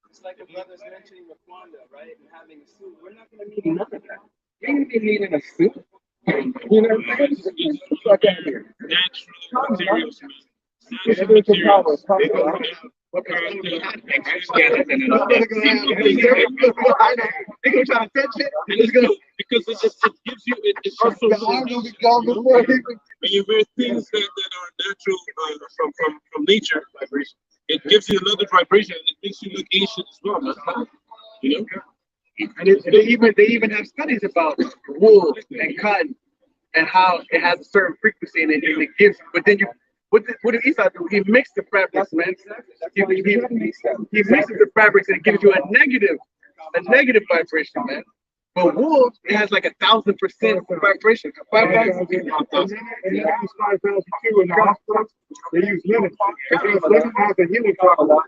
It's like a brother's mentioning Wakanda, right? And having a suit. We're not going to need none of that. We ain't be needing a suit. You know what I'm saying? Get the fuck out of here. Natural materials, man. It Natural is the power. materials. They're gonna have exoskeleton and all that. They gonna try to touch it. And it's good because it gives you it also The arm will be gone before he when you wear things that are natural from nature, it gives you another vibration and it makes you look Asian as well, man. You know? And they even have studies about wool and cotton and how it has a certain frequency in it and it gives. But then you, what did Esau do? He mixed the fabrics, man. He mixes the fabrics and it gives you a negative vibration, man. But wool, it has like 1,000% vibration. 5,000. And they use 5,000 too in the hospitals. They use linen because linen has a healing power.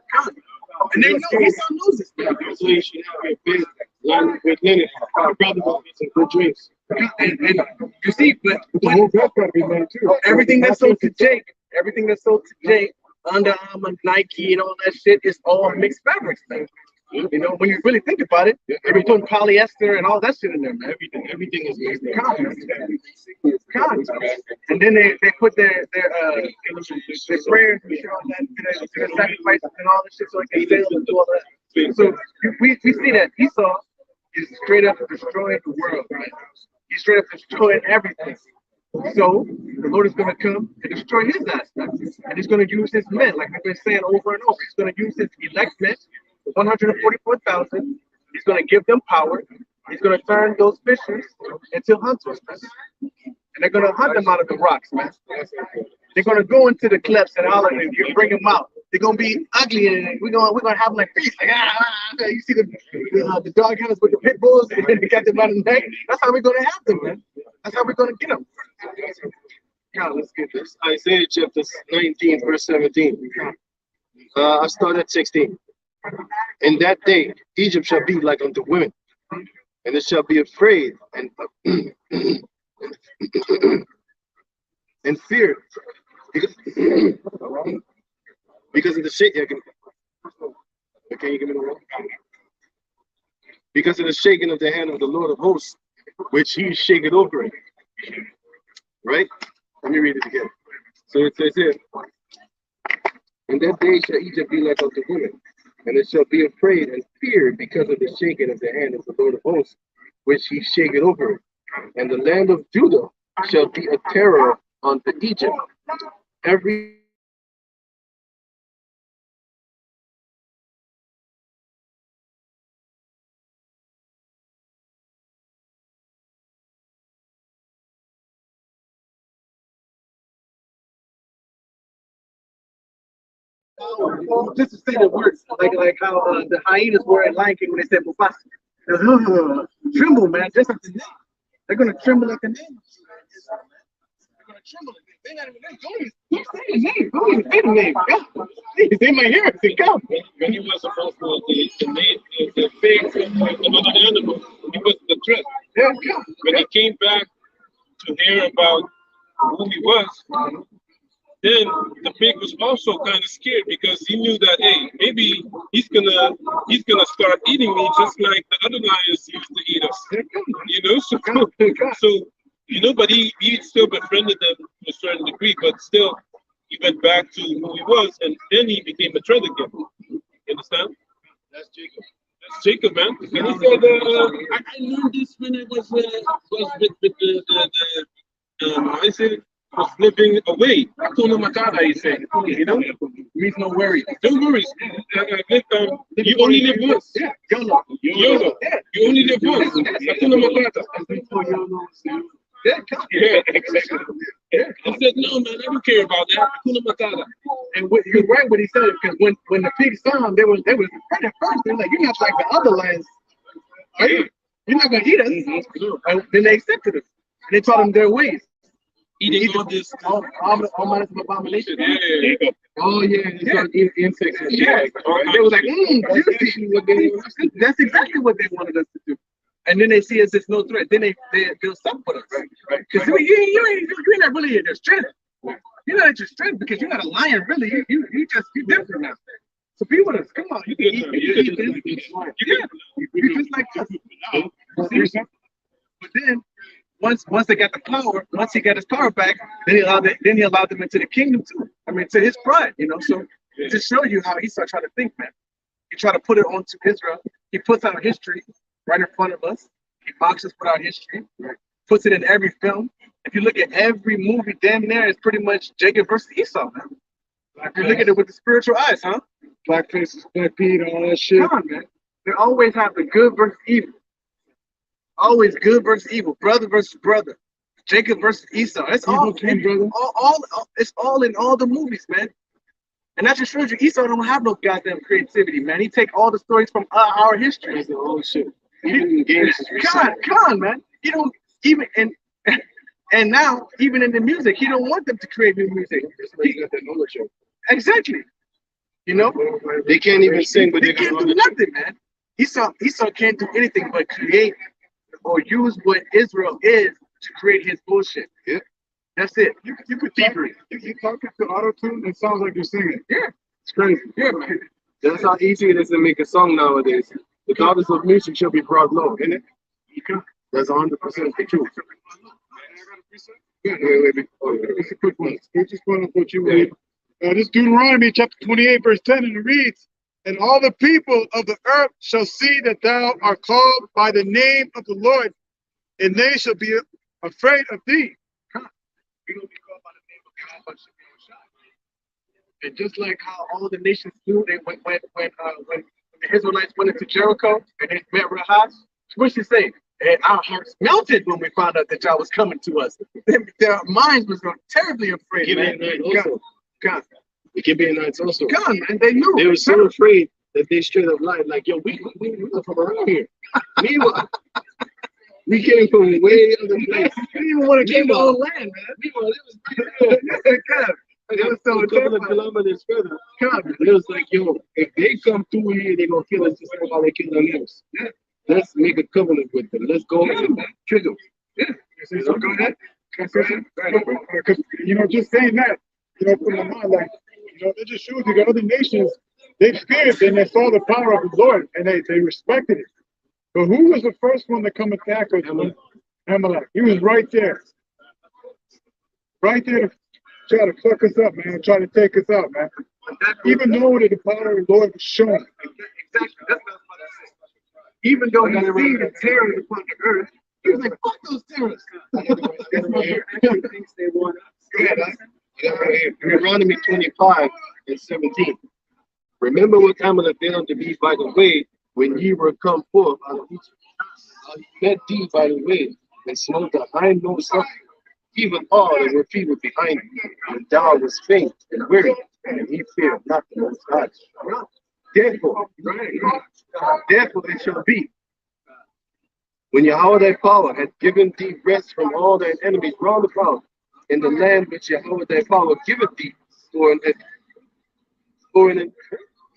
And they know Esau knows this, man. That's why you should have a big line with linen. Your brother will get some good drinks. And you see, but The whole dress got to be made too. everything that's sold to Jake, Under Armour, Nike, and all that shit is all mixed fabrics, man. You know, when you really think about it, they're putting polyester and all that shit in there, man. Everything is mixed. Cotton. Cotton. And then they put their prayers and shit on that, to the sacrifices and all that shit so it can sell and do all that. So we see that Esau is straight up destroying the world, man. He's straight up destroying everything. So the Lord is going to come and destroy his aspects. And he's going to use his men, like we've been saying over and over. He's going to use his elect men, 144,000. He's going to give them power. He's going to turn those fishers into hunters, man. And they're going to hunt them out of the rocks, man. They're going to go into the cliffs and all of them. You bring them out. They're going to be ugly, and we're going to have them like beasts. Like, you see the dog hunters with the pit bulls, and they got them by the neck. That's how we're going to have them, man. That's how we're going to get them. Now, let's get this. Isaiah chapter 19, verse 17. I start at 16. In that day, Egypt shall be like unto women, and it shall be afraid and and feared because, because of the shake. Okay, you give me the roll. Because of the shaking of the hand of the Lord of hosts, which he shaketh over it. Right? Let me read it again. So it says here, in that day shall Egypt be like unto women, and it shall be afraid and feared because of the shaking of the hand of the Lord of hosts, which he shaketh over it. And the land of Judah shall be a terror unto Egypt. Every Just to say the words, like how the hyenas were in Lion King when they said Mufasa. Tremble, man, just at the name. They're gonna tremble at the name. They're gonna tremble. They're not even don't say his name. Don't even say the name. Go. Please, they might hear us and come. when he was supposed to the pig, another animal, he was the threat. Yeah, come. When he came back to hear about who he was, then the pig was also kind of scared because he knew that hey, maybe he's gonna start eating me just like the other lions used to eat us. You know, so but he still befriended them to a certain degree, but still he went back to who he was, and then he became a threat again. You understand? That's Jacob. That's Jacob, man. And he said, I learned this when I was with I said was living away. Hakuna Matata, he said. You know, Means no worries. no worries. You only live once. Yeah, YOLO. YOLO. Yeah. You only live once. Hakuna Matata. Yeah, come. Yeah, exactly. Yeah. I said, no, man, I don't care about that. Hakuna Matata. And you're right what he said, because when the pigs saw him, they was afraid at first. They're like, you're not like the other lions. Are you? You're not gonna eat us. And then they accepted it. And they taught them their ways. Eating all this. All minus of abomination. Yeah. Oh yeah, insects. Yeah. They was like, juicy. That's exactly what they wanted us to do. And then they see us as no threat. Then they'll stop with us. Right. Because you're not really at your strength. You're not at your strength because you're not a lion, really. You're different now. So be with us. Come on, you can eat. You can eat this. You're just like us. But then, once they got the power, once he got his power back, then he allowed them into the kingdom too. I mean, to his pride, you know. So to show you how Esau tried to think, man. He tried to put it onto Israel. He puts our history right in front of us. He mocks us with our history. Right? Puts it in every film. If you look at every movie, damn near it's pretty much Jacob versus Esau, man. If you look at it with the spiritual eyes, huh? Black faces, black Pete, all that shit. Come on, man. They always have the good versus evil. Always good versus evil. Brother versus brother. Jacob versus Esau. It's all, it's all in all the movies, man. And that just shows you Esau don't have no goddamn creativity, man. He take all the stories from our history. That's the whole shit. Even in games, come on, man. He don't even and now even in the music, he don't want them to create new music. Exactly. You know, they can't even sing, but they can't do nothing, man. Esau can't do anything but create or use what Israel is to create his bullshit. Yeah. That's it. You could thievery. You talking to auto-tune, it sounds like you're singing. Yeah. It's crazy. Yeah, man. That's how easy it is to make a song nowadays. The goddess of music should be brought low, isn't it? That's 100% the truth. Wait. Oh, it's a quick one. We're just going to put you in. This Deuteronomy chapter 28, verse 10, and it reads, "And all the people of the earth shall see that thou art called by the name of the Lord, and they shall be afraid of thee." We're gonna be called by the name of God, but should be on shot. And just like how all the nations knew, they when the Israelites went into Jericho and they met Rahab, what she say? And our hearts melted when we found out that y'all was coming to us. Their minds was terribly afraid. Man. God. It can be a night also. God, man, they knew. They were so afraid that they straight up lied, like, yo, we are from around here. Meanwhile, we came from way other place. We didn't even want to keep our own land, man. Meanwhile, it was pretty good. God. It was so a couple of kilometers further. God, it was like, yo, if they come through here, they're gonna kill us just like how they kill them else. Yeah. Let's make a covenant with them. Let's go and trick them. Yeah. So go ahead. You know, just saying that, you know, from the mind, like, you know, it just shows you the other nations, they feared and they saw the power of the Lord and they respected it. But who was the first one to come attack us? Amalek. He was right there. Right there to try to fuck us up, man. Try to take us out, man. Even though that the power of the Lord was shown. Exactly. That's what I was about to say. Even though he seen the terror upon the earth, he was like, fuck those terrorists. Thinks they want us. Go ahead, Deuteronomy 25 and 17. Remember what Amalek did unto thee by the way when ye were come forth out of Egypt. He met thee by the way and smote the hindmost of thee, even all that were feeble behind thee. And thou was faint and weary, and he feared not the Most High. Therefore, it shall be. When Yahweh thy power had given thee rest from all thine enemies round about, in the land which Yahweh thy power giveth thee for an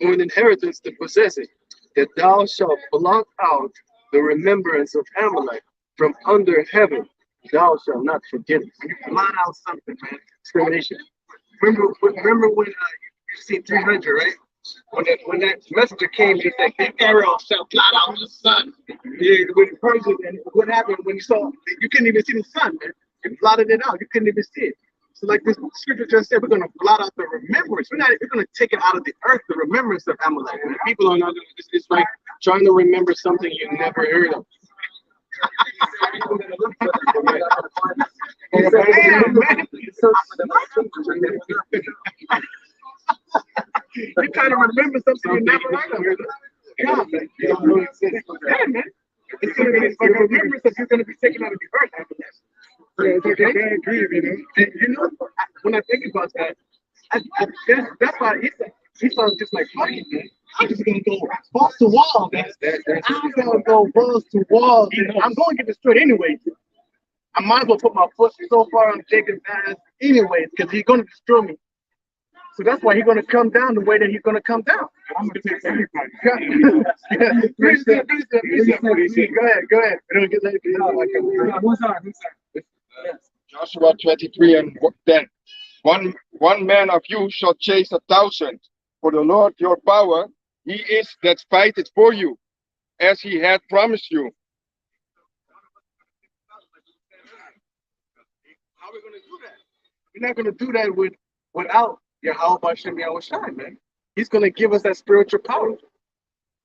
inheritance to possess it, that thou shalt blot out the remembrance of Amalek from under heaven, thou shalt not forget it. You blot out something, man. Discrimination. Remember when you see 300, right? When that messenger came, he said, "The arrow shall blot out the sun." Yeah, when the Persian, and what happened when you saw, you couldn't even see the sun, man. You blotted it out. You couldn't even see it. So like this scripture just said, we're going to blot out the remembrance. We're going to take it out of the earth, the remembrance of Amalek. And people are not going to, it's like trying to remember something you never heard of. You're trying to remember something you never heard of. Yeah, man. Yeah, man. It's going to be like a remembrance that you're going to be taken out of the earth after that. Yeah, it's like a bad dream, you know? And you know, when I think about that, that's why Esau's just like, fuck it, man. I'm just going to go balls to wall, man. I'm going to go balls to wall. I'm going to get destroyed anyway. I might as well put my foot so far on Jacob's ass anyways, because he's going to destroy me. So that's why he's going to come down the way that he's going to come down. I'm going to take everybody. Go ahead. Joshua 23 and 10. One man of you shall chase 1,000, For the Lord your power, he is that fighteth for you, as he had promised you. How are we gonna do that? We're not gonna do that without Yahweh Shem Yahweh Shai, man. He's gonna give us that spiritual power.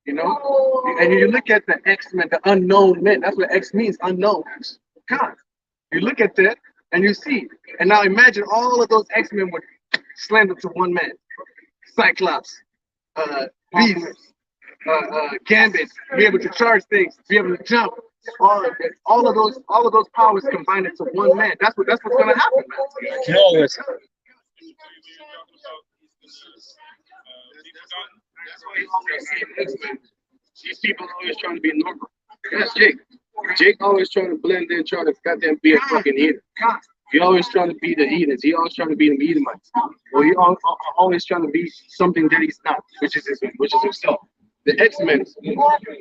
You know? And you look at the X-Men, the unknown men. That's what X means, unknown. God. You look at that and you see. And now imagine all of those X-Men were slammed into one man. Cyclops, Beast, Gambit, be able to charge things, be able to jump. All of those powers combined into one man. That's what's gonna happen, man. Flawless. That's why you always see X-Men. These people are always trying to be normal. That's Jake. Jake always trying to blend in, trying to goddamn be a fucking heathen. He always trying to be the heathens. He always trying to be the Edomites. Well, he always trying to be something that he's not, which is himself. The X-Men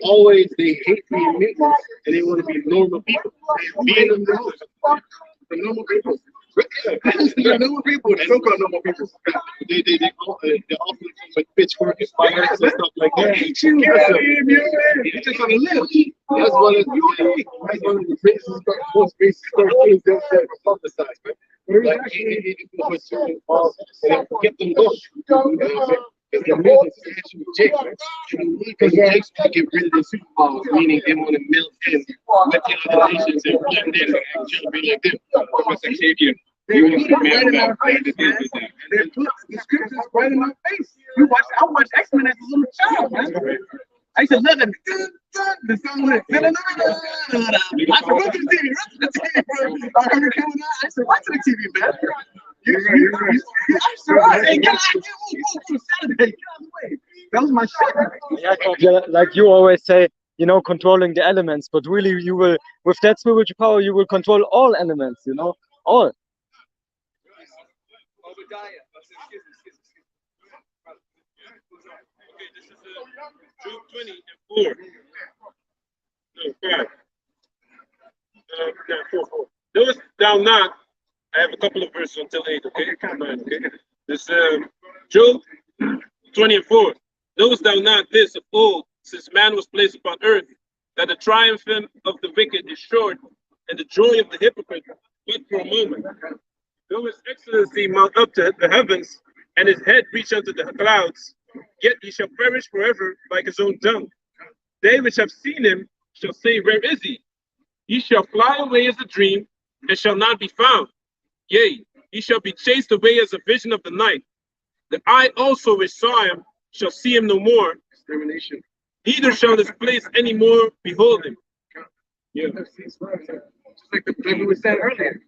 always they hate being mutants and they want to be normal people. Being the normal people. The normal people, the so-called normal people. They often come with pitchfork and fires and stuff like that. They just want to live. That's one of the most basic things that were publicized, man. Like, and get them going. Because the music is actually Jake, right? Because Jake's want to get rid of the superpowers, meaning they want to melt in with the other nations and blend in and actually be like them. Professor Xavier. They put it right in our face, man. They put the scriptures right in our face. I watched X-Men as a little child, man. I used to love them. The song was I forgot the TV. I remember coming out. I said, watch the TV, man. That was my shit. Yeah, like you always say, you know, controlling the elements, but really you will, with that spiritual power, you will control all elements, you know, all. Okay, this is Job 20 and 4. No, 5. No, 4. Knowest thou not? I have a couple of verses until 8, okay? 9, okay? This Job 20 and 4. Knowest thou not this of old, since man was placed upon earth, that the triumph of the wicked is short, and the joy of the hypocrite but for a moment? Though his excellency mount up to the heavens, and his head reach unto the clouds, yet he shall perish forever like his own dung. They which have seen him shall say, where is he? He shall fly away as a dream, and shall not be found. Yea, he shall be chased away as a vision of the night. The eye also which saw him shall see him no more. Discrimination. Neither shall this place any more behold him. Yeah. Just like we were saying earlier,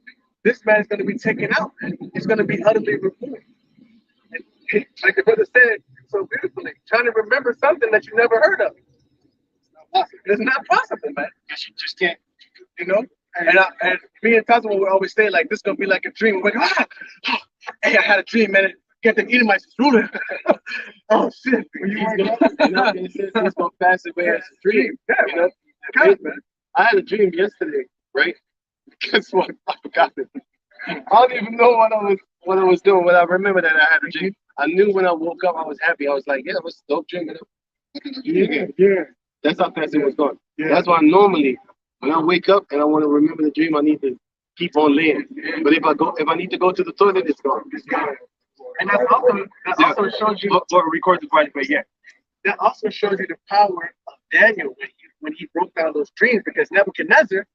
this man is going to be taken out. He's going to be utterly removed. And like the brother said so beautifully, trying to remember something that you never heard of. It's not possible, man. You just can't, you know? And me and Tazo would always say, like, this is going to be like a dream. We're like, hey, I had a dream, man. Get them Edomites ruling. Oh, shit. He's going to pass away as a dream. Yeah, you know? God, man. I had a dream yesterday, right? Guess what? I forgot it. I don't even know what I was doing, but I remember that I had a dream. I knew when I woke up, I was happy. I was like, yeah, it was a dope dream. Yeah. That's how fast it was going. Yeah. That's why normally, when I wake up and I want to remember the dream, I need to keep on laying. But if I need to go to the toilet, it's gone. It's gone. And that also shows you. Or record the part, but yeah. That also shows you the power of Daniel when he broke down those dreams, because Nebuchadnezzar,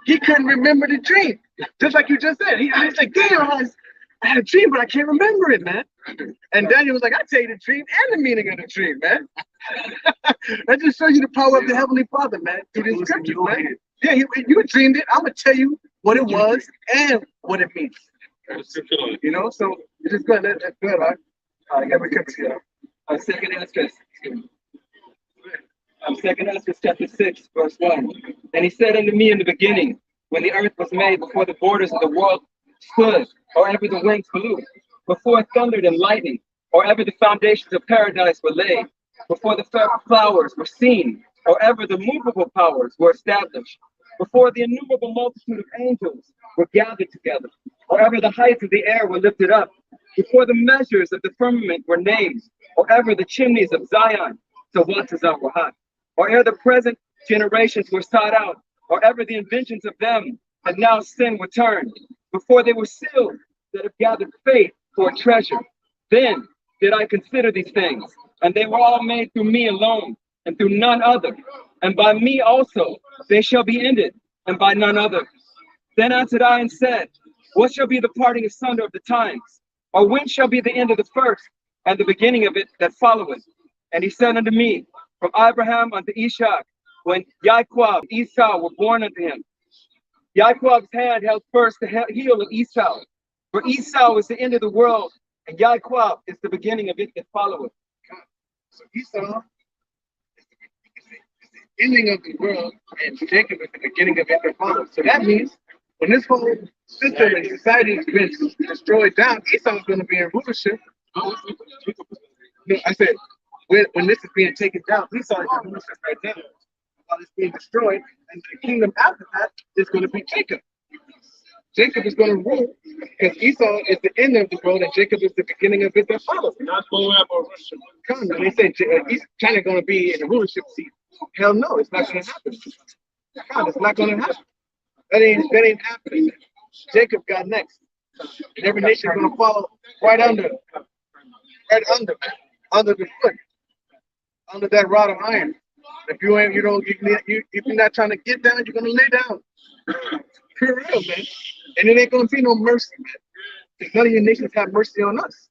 he couldn't remember the dream. Just like you just said. I was like, damn, I had a dream, but I can't remember it, man. And Daniel was like, I'll tell you the dream and the meaning of the dream, man. That just shows you the power of the Heavenly Father, man, through the scriptures, man. Yeah, you dreamed it. I'm going to tell you what it was and what it means. You know, so it's just good. That's good, right? Yeah, we kept it. Second Esdras. Second Esdras chapter 6, verse 1. And he said unto me in the beginning, when the earth was made, before the borders of the world stood, or ever the winds blew, before it thundered and lightning, or ever the foundations of paradise were laid, before the flowers were seen, or ever the movable powers were established, before the innumerable multitude of angels were gathered together, or ever the heights of the air were lifted up, before the measures of the firmament were named, or ever the chimneys of Zion to Watazah were hot, or ere the present generations were sought out, or ever the inventions of them that now sin were turned, before they were sealed that have gathered faith for a treasure. Then did I consider these things, and they were all made through me alone, and through none other. And by me also they shall be ended, and by none other. Then answered I and said, what shall be the parting asunder of the times? Or when shall be the end of the first, and the beginning of it that followeth? And he said unto me, from Abraham unto Ishak, when Jacob and Esau were born unto him. Jacob's hand held first the heel of Esau, for Esau is the end of the world, and Jacob is the beginning of it that followeth. So Esau is the ending of the world, and Jacob is the beginning of it that follows. So that means when this whole system and society has been destroyed down, Esau is going to be in rulership. No, I said, when this is being taken down, Esau is in rulership right now. While it's being destroyed, and the kingdom after that is going to be Jacob. Jacob is going to rule because Esau is the end of the world and Jacob is the beginning of it that follows. Not Moab or Russia. Come on, they say China going to be in the rulership seat. Hell no, it's not going to happen. God, it's not going to happen. That ain't happening. Jacob got next, and every nation is going to follow right under the foot, under that rod of iron. If if you're not trying to get down, you're gonna lay down. For real, man. And it ain't gonna be no mercy, man. Because none of your nations have mercy on us.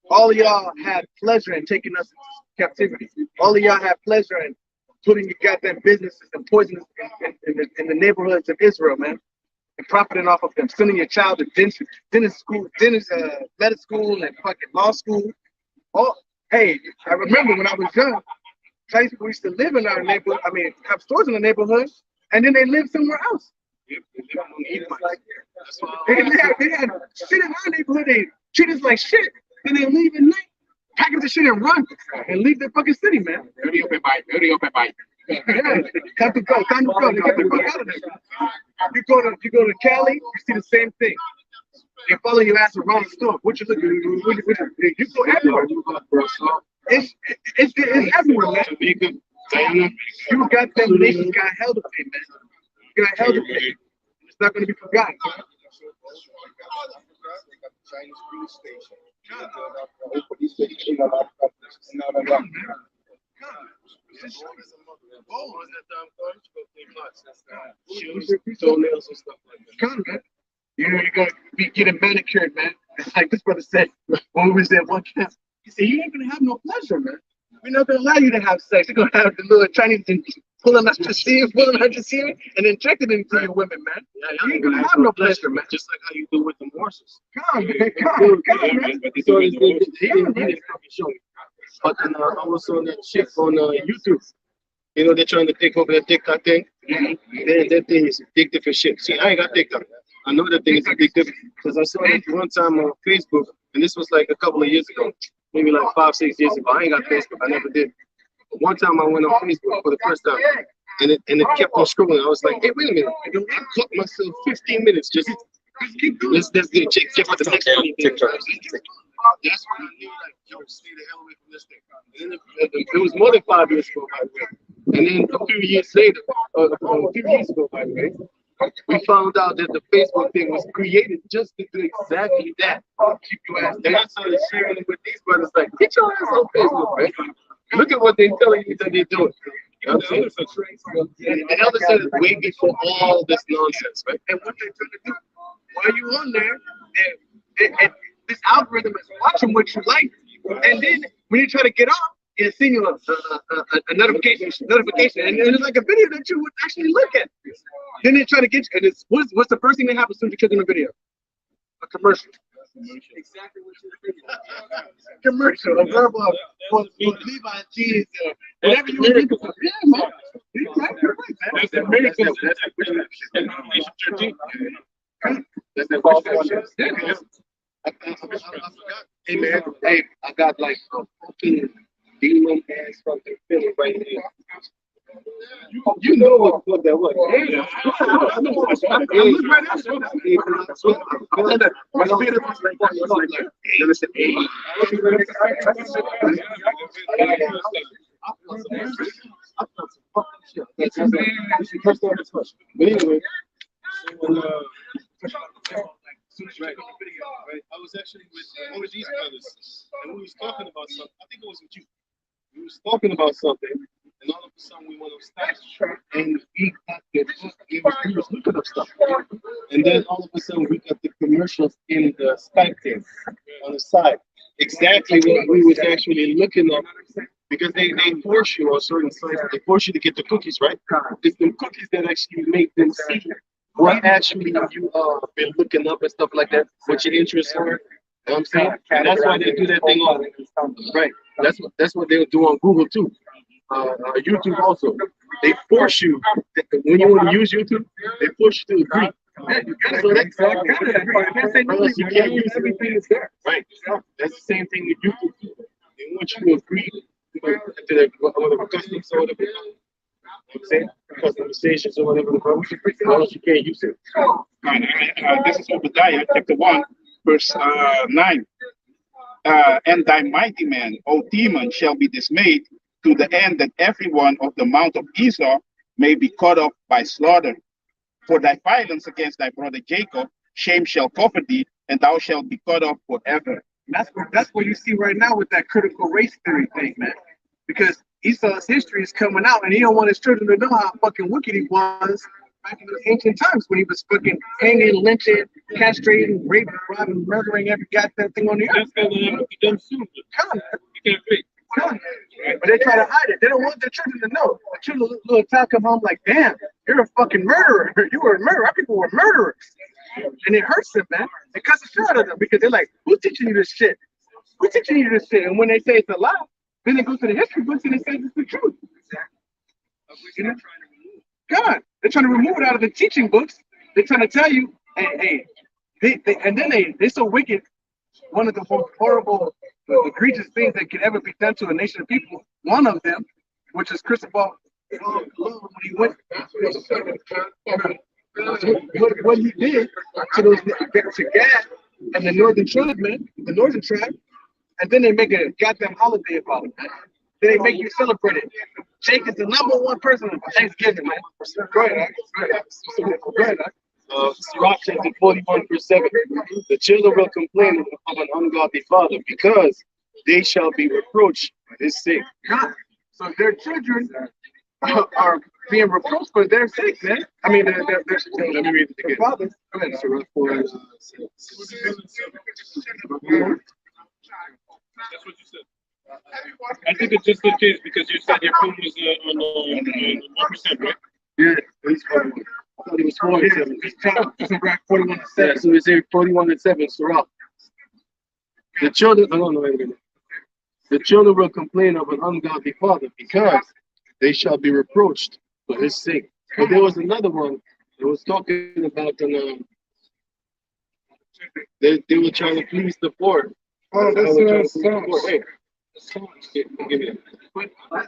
All of y'all had pleasure in taking us into captivity. All of y'all had pleasure in putting your goddamn businesses and poisons in the neighborhoods of Israel, man. And profiting off of them, sending your child to dentist school, medical school, and fucking law school. Oh, hey, I remember when I was young. Chinese people used to live in our neighborhood, have stores in the neighborhood, and then they lived somewhere else. They had shit in our neighborhood, they treat us like shit, then they leave at night, pack up the shit and run, and leave their fucking city, man. Hurry up and bite. Yeah, time to go, they get the fuck out of there. You go to Cali, you see the same thing. They follow your ass around the store. What you looking at? You go everywhere. It's everywhere, man. You got them nations got hell to pay, man. You got hell to pay. It's not going to be forgotten. Come, man. You're going to be getting manicured, man. It's like this brother said when we was at one camp. He said, you ain't going to have no pleasure, man. We're not going to allow you to have sex. You're going to have the little Chinese pulling out your semen, and injecting it into your women, man. You ain't going to have no pleasure, man. Just like how you do with the horses. Come, man. Come, man. So they didn't show me. But then I was on that shit on YouTube. You know, they're trying to take over the TikTok thing. That thing is addictive as shit. See, I ain't got TikTok. I know that thing is addictive because I saw it one time on Facebook, and this was like a couple of years ago, maybe like 5-6 years ago. I ain't got Facebook. I never did. But one time I went on Facebook for the first time, and it kept on scrolling. I was like, hey, wait a minute. I caught myself 15 minutes just keep going. Let's check out the next one. TikTok. That's when I knew, like, yo, stay the hell away from this thing. And then it was more than 5 years ago, by the way. And then a few years later, a few years ago, by the way, we found out that the Facebook thing was created just to do exactly that. Keep your ass. And I started sharing it with these brothers, like, get your ass on Facebook, man. Look at what they're telling you that they're doing. You know what I'm saying? The elder said it way before all this nonsense, right? And what they're trying to do, while you on there, and this algorithm is watching what you like, and then when you try to get off, it's sending you a notification, and it's like a video that you would actually look at. Then they try to get you, and it's what's the first thing that happens as soon as you click on the video? A commercial. Exactly what you're thinking. Commercial, a verbal for Levi jeans, whatever you want to do. Yeah, man. You're right, man. That's the miracle. That's Revelation 13. That's the false one. I forgot. Hey, man. Hey, I got like a fucking demon ass fucking feeling right here. You know what that was. My spirit was like that. Then I said, hey. But anyway, right. I was actually with one of these brothers, and we was talking about something. I think it was with you. We was talking about something, and all of a sudden we went upstairs, and we got the he was looking up stuff, and then all of a sudden we got the commercials in the Skype thing on the side. Exactly what we was actually looking up, because they force you on certain sites. They force you to get the cookies, right? It's the cookies that actually make them see what actually you been looking up and stuff like that, what your interests are. You know what I'm saying? And that's why they do that thing on right. That's what they'll do on Google too. YouTube also. They force you when you want to use YouTube, they force you to agree. So that's you can't use everything that's there. Right. That's the same thing with YouTube. They want you to agree to the whatever customs or whatever. I'm saying customizations or whatever the problem, or else you can't use it. This is Obadiah chapter 1, verse 9. And thy mighty man, O demon, shall be dismayed to the end that everyone of the mount of Esau may be cut off by slaughter. For thy violence against thy brother Jacob, shame shall cover thee, and thou shalt be cut off forever. That's what you see right now with that critical race theory thing, man. Because Esau's history is coming out, and he don't want his children to know how fucking wicked he was back in those ancient times when he was fucking hanging, lynching, castrating, raping, robbing, murdering every goddamn thing on the earth. That's gonna have to be done soon. Come on. You can't wait. Come on. But they try to hide it. They don't want their children to know. The children, little child come home like, damn, you're a fucking murderer. You were a murderer. Our people were murderers. And it hurts them, man. It cuts the shit out of them because they're like, who's teaching you this shit? Who's teaching you this shit? And when they say it's a lie, then they go to the history books and it says it's the truth. You know? God, they're trying to remove it out of the teaching books. They're trying to tell you, hey, they're so wicked. One of the most horrible, egregious things that could ever be done to a nation of people, one of them, which is Christopher when he went, what he did to those to Gad and the northern tribe, and then they make a goddamn holiday about it. Then they make you celebrate it. Jake is the #1 person on Thanksgiving, man. Go ahead. Sirach chapter 41:7. The children will complain of an ungodly father because they shall be reproached for his sake. God. So their children are being reproached for their sake, man. I mean, let me read it again. Fathers. Go ahead, Sirach 4:7. That's what you said. I think it's just in case because you said your phone was on 1%, right? Yeah, he's 41. I thought he was 47. He's 41 and 7. Yeah, so it's 41 and 7, Sirach. The children, wait a minute. The children will complain of an ungodly father because they shall be reproached for his sake. But there was another one that was talking about they were trying to please the poor. Oh, that's Hey, give me that.